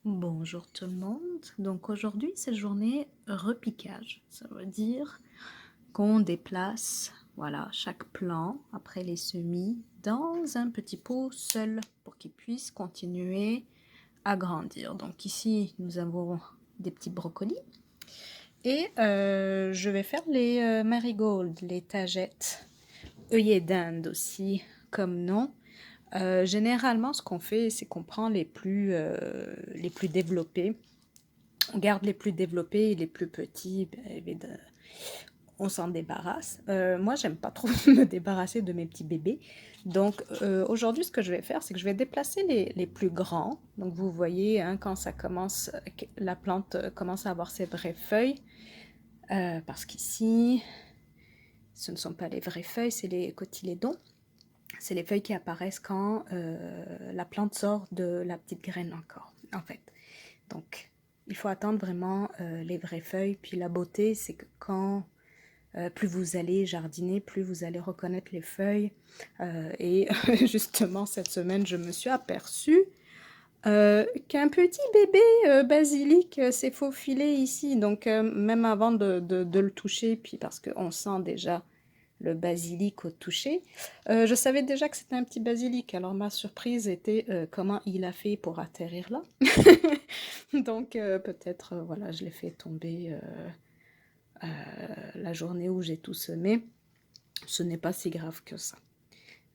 Bonjour tout le monde. Donc aujourd'hui, c'est journée repiquage. Ça veut dire qu'on déplace, voilà, chaque plant après les semis dans un petit pot seul pour qu'il puisse continuer à grandir. Donc ici, nous avons des petits brocolis et je vais faire les marigolds, les tagettes, œillets d'Inde aussi comme nom. Généralement, ce qu'on fait, c'est qu'on prend les plus développés. On garde les plus développés et les plus petits, on s'en débarrasse. Moi, j'aime pas trop me débarrasser de mes petits bébés. Donc, aujourd'hui, ce que je vais faire, c'est que je vais déplacer les plus grands. Donc, vous voyez, hein, quand ça commence, la plante commence à avoir ses vraies feuilles. Parce qu'ici, ce ne sont pas les vraies feuilles, c'est les cotylédons. C'est les feuilles qui apparaissent quand la plante sort de la petite graine encore, en fait. Donc, il faut attendre vraiment les vraies feuilles. Puis la beauté, c'est que quand plus vous allez jardiner, plus vous allez reconnaître les feuilles. Et justement, cette semaine, je me suis aperçue qu'un petit bébé basilic s'est faufilé ici. Donc, même avant de le toucher, puis parce qu'on sent déjà le basilic au toucher. Je savais déjà que c'était un petit basilic, alors ma surprise était comment il a fait pour atterrir là. Donc peut-être, voilà, je l'ai fait tomber la journée où j'ai tout semé. Ce n'est pas si grave que ça.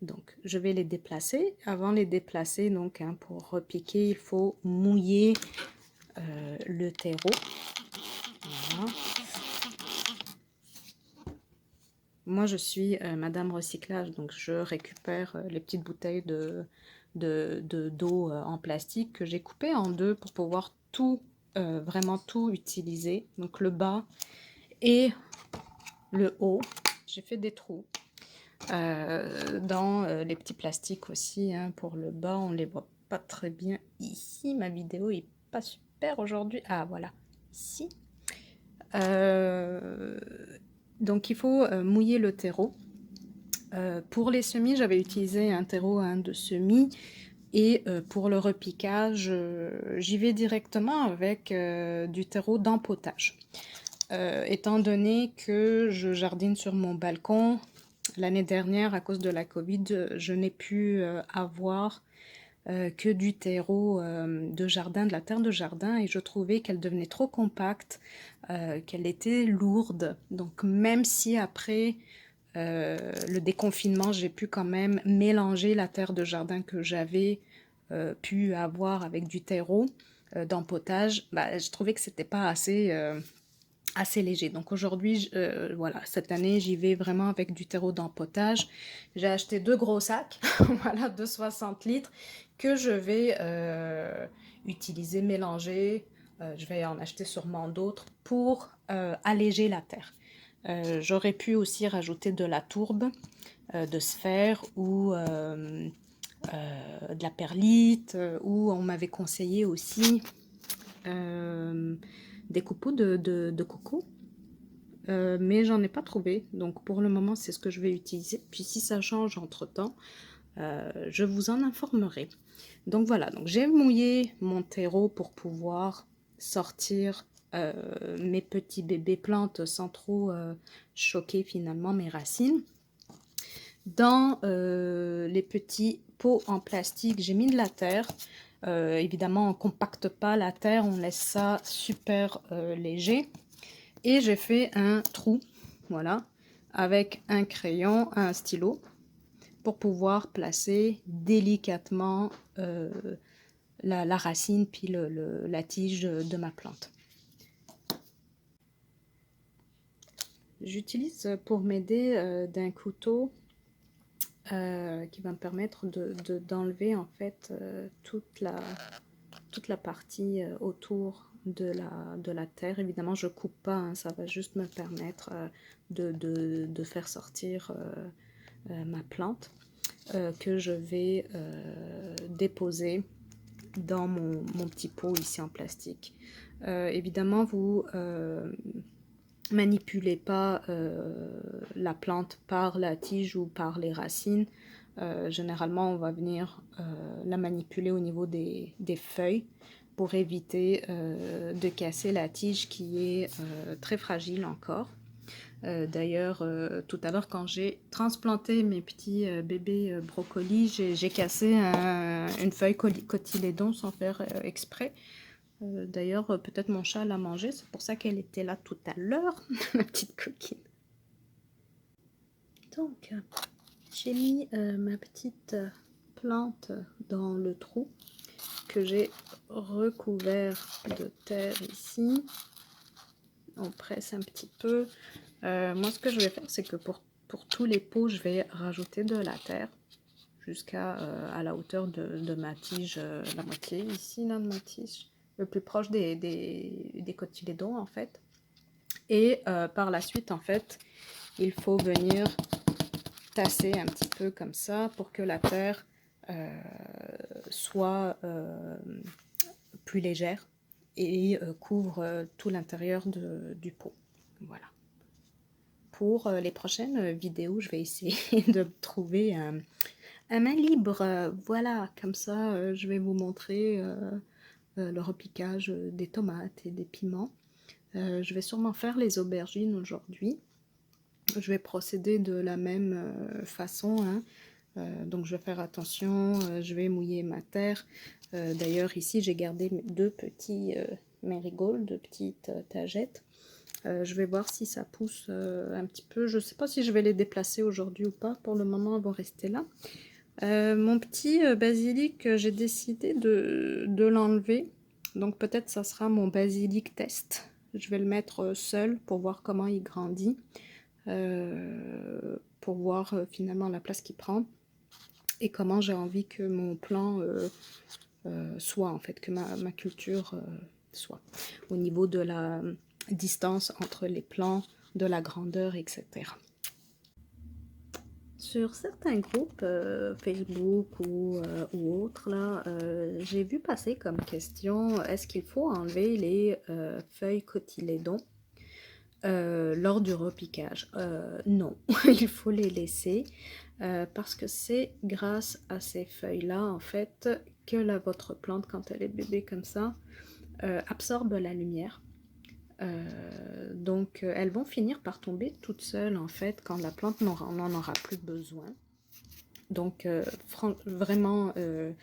Donc je vais les déplacer. Avant de les déplacer, donc hein, pour repiquer, il faut mouiller le terreau. Voilà. Moi, je suis Madame Recyclage, donc je récupère les petites bouteilles d'eau en plastique que j'ai coupées en deux pour pouvoir tout, vraiment tout utiliser. Donc le bas et le haut, j'ai fait des trous dans les petits plastiques aussi. Hein, pour le bas, on les voit pas très bien ici. Ma vidéo est pas super aujourd'hui. Ah voilà, ici. Euh, donc il faut mouiller le terreau. Pour les semis, j'avais utilisé un terreau de semis. Et pour le repiquage, j'y vais directement avec du terreau d'empotage. Étant donné que je jardine sur mon balcon, l'année dernière, à cause de la Covid, je n'ai pu avoir que du terreau de jardin, de la terre de jardin, et je trouvais qu'elle devenait trop compacte, qu'elle était lourde. Donc même si après le déconfinement, j'ai pu quand même mélanger la terre de jardin que j'avais pu avoir avec du terreau d'empotage, bah, je trouvais que c'était pas assez léger. Donc aujourd'hui, voilà, cette année, j'y vais vraiment avec du terreau d'empotage. J'ai acheté deux gros sacs, voilà, de 60 litres, que je vais utiliser, mélanger. Je vais en acheter sûrement d'autres pour alléger la terre. J'aurais pu aussi rajouter de la tourbe, de sphère ou de la perlite, ou on m'avait conseillé aussi des copeaux de coco. Mais j'en ai pas trouvé, donc pour le moment c'est ce que je vais utiliser. Puis si ça change entre temps, je vous en informerai. Donc voilà, donc j'ai mouillé mon terreau pour pouvoir sortir mes petits bébés plantes sans trop choquer finalement mes racines. Dans les petits pots en plastique, j'ai mis de la terre. Évidemment, on ne compacte pas la terre, on laisse ça super léger. Et j'ai fait un trou, voilà, avec un crayon, un stylo, pour pouvoir placer délicatement la racine puis la tige de ma plante. J'utilise pour m'aider d'un couteau qui va me permettre d'enlever en fait toute la partie autour de la terre. Évidemment, je coupe pas, hein, ça va juste me permettre de faire sortir ma plante que je vais déposer dans mon petit pot ici en plastique. Évidemment, vous manipulez pas la plante par la tige ou par les racines. Généralement, on va venir la manipuler au niveau des feuilles. pour éviter de casser la tige qui est très fragile encore. D'ailleurs, tout à l'heure, quand j'ai transplanté mes petits bébés brocolis, j'ai cassé une feuille cotylédon sans faire exprès. D'ailleurs, peut-être mon chat l'a mangé, c'est pour ça qu'elle était là tout à l'heure, ma petite coquine. Donc, j'ai mis ma petite plante dans le trou que j'ai recouvert de terre ici. On presse un petit peu. Moi, ce que je vais faire, c'est que pour tous les pots, je vais rajouter de la terre jusqu'à à la hauteur de ma tige, la moitié ici, là, de ma tige, le plus proche des cotylédons, en fait. Et par la suite, en fait, il faut venir tasser un petit peu comme ça pour que la terre soit plus légère et couvre tout l'intérieur du pot. Voilà. Pour les prochaines vidéos, je vais essayer de trouver un main libre. Voilà, comme ça, je vais vous montrer le repiquage des tomates et des piments. Je vais sûrement faire les aubergines aujourd'hui. Je vais procéder de la même façon, hein. Donc je vais faire attention, je vais mouiller ma terre. D'ailleurs ici j'ai gardé deux petits marigolds, deux petites tagettes. Je vais voir si ça pousse un petit peu. Je ne sais pas si je vais les déplacer aujourd'hui ou pas. Pour le moment, elles vont rester là. Mon petit basilic, j'ai décidé de l'enlever. Donc peut-être ça sera mon basilic test. Je vais le mettre seul pour voir comment il grandit. Pour voir finalement la place qu'il prend. Et comment j'ai envie que mon plan soit, en fait, que ma culture soit. Au niveau de la distance entre les plants, de la grandeur, etc. Sur certains groupes Facebook ou autres, là, j'ai vu passer comme question, est-ce qu'il faut enlever les feuilles cotylédons lors du repiquage? Non, il faut les laisser parce que c'est grâce à ces feuilles-là, en fait, que votre plante, quand elle est bébé comme ça, absorbe la lumière. Donc elles vont finir par tomber toutes seules en fait quand la plante n'en aura plus besoin. Donc vraiment il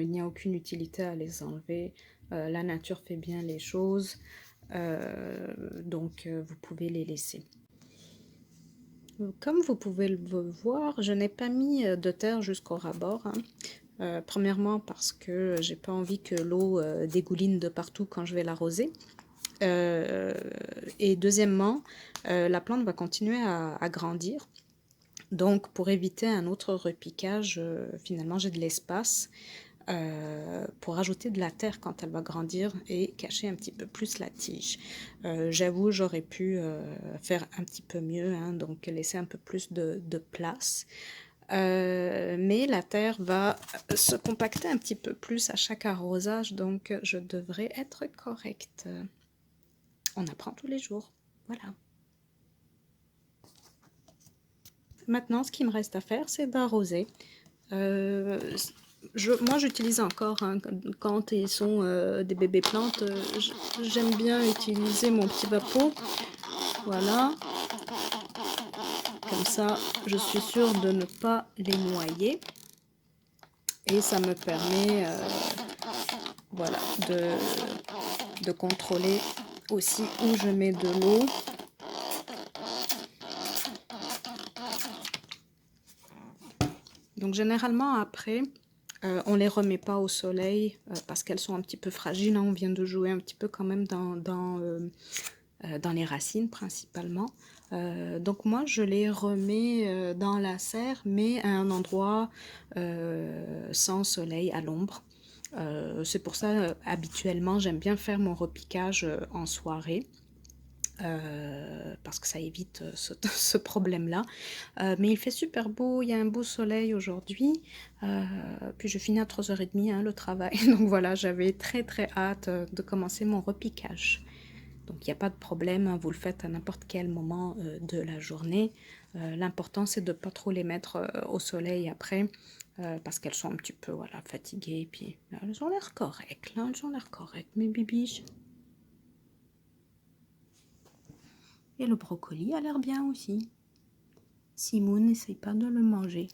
n'y a aucune utilité à les enlever. La nature fait bien les choses, donc vous pouvez les laisser. Comme vous pouvez le voir, je n'ai pas mis de terre jusqu'au ras-bord, hein. Premièrement parce que j'ai pas envie que l'eau dégouline de partout quand je vais l'arroser. Et deuxièmement, la plante va continuer à grandir. Donc pour éviter un autre repiquage, finalement j'ai de l'espace pour ajouter de la terre quand elle va grandir et cacher un petit peu plus la tige. J'avoue, j'aurais pu faire un petit peu mieux, hein, donc laisser un peu plus de place. Mais la terre va se compacter un petit peu plus à chaque arrosage, donc je devrais être correcte. On apprend tous les jours, voilà. Maintenant, ce qu'il me reste à faire, c'est d'arroser. Moi, j'utilise encore, hein, quand ils sont des bébés plantes, j'aime bien utiliser mon petit vapeau. Voilà. Comme ça, je suis sûre de ne pas les noyer. Et ça me permet voilà, de contrôler aussi où je mets de l'eau. Donc généralement après, on ne les remet pas au soleil parce qu'elles sont un petit peu fragiles, hein. On vient de jouer un petit peu quand même dans les racines principalement. Donc moi je les remets dans la serre, mais à un endroit sans soleil, à l'ombre. C'est pour ça habituellement j'aime bien faire mon repiquage en soirée. Parce que ça évite ce problème-là. Mais il fait super beau, il y a un beau soleil aujourd'hui. Puis je finis à 3h30 hein, le travail. Donc voilà, j'avais très hâte de commencer mon repiquage. Donc il n'y a pas de problème, hein, vous le faites à n'importe quel moment de la journée. L'important c'est de ne pas trop les mettre au soleil après, parce qu'elles sont un petit peu voilà, fatiguées. Et puis là, elles ont l'air correctes, là, elles ont l'air correctes, mes bibiches. Et le brocoli a l'air bien aussi. Simon n'essaye pas de le manger.